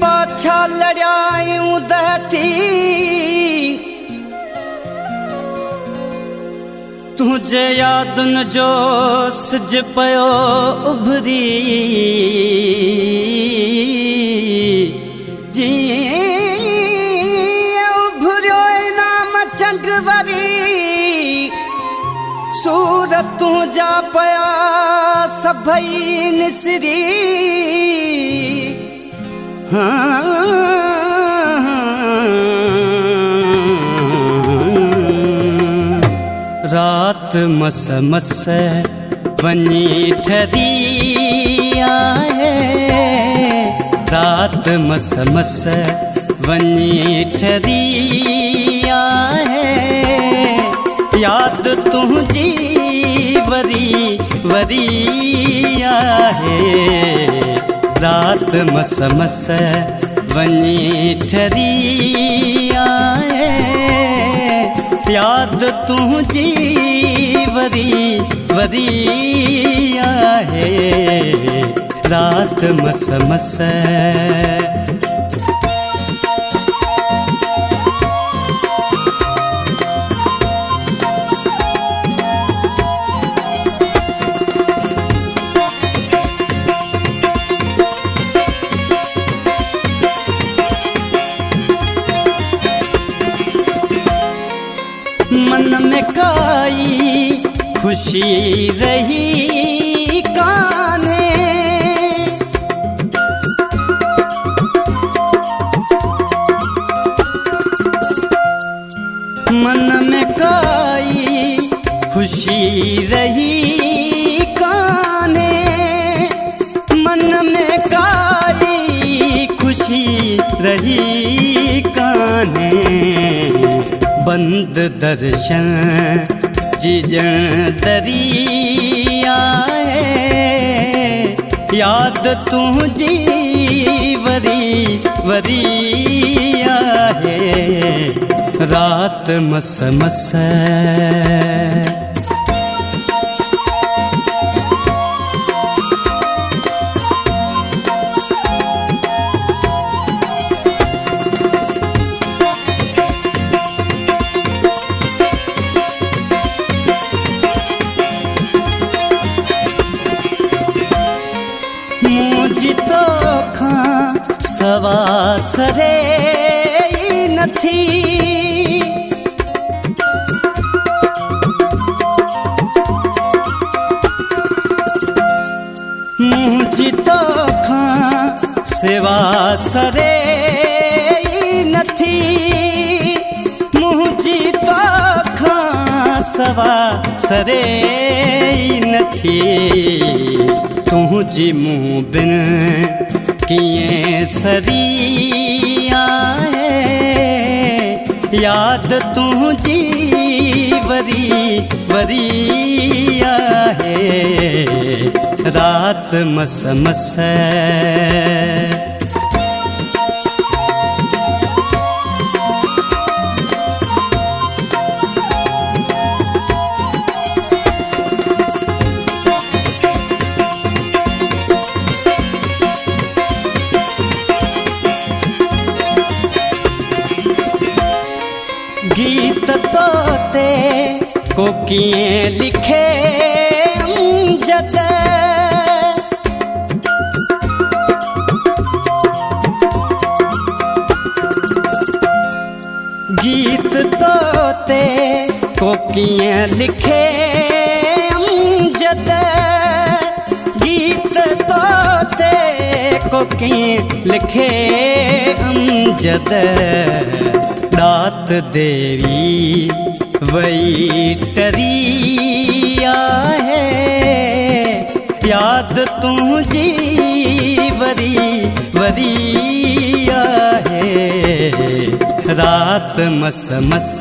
पाछा लड़ायूं दती तुझे यादुन जो सिज पयो उभरी जी उभरियो नाम चंगवरी सूरतूं जा पया सभई निसरी रात मस मस वञी ठरी आहे रात मस मस वञी ठरी आहे याद तुझी वरी वरी आहे रात मस मस वञी ठरी आहे याद तुझी वरी वरी आहे रात मस मस मन में काई खुशी रही काने मन में काई खुशी रही काने मन में काई खुशी रही काने बंद दर्शन जिजन दरिया है याद तुझी वरी वरी है रात मस मस सवा सरे नथी मुझी तो खां सेवा सरे नथी मुझी तो खां सवा सरे नथी तुझी मुँह बिन किए सरिया है याद तुझी वरी वरी है रात मस मस गीत तोते को किए लिखे अमजद गीत तोते को किए लिखे अमजद गीत तोते को किए लिखे अमजद दात देवी वही टरिया है याद तुझी वरी वरी है रात मस मस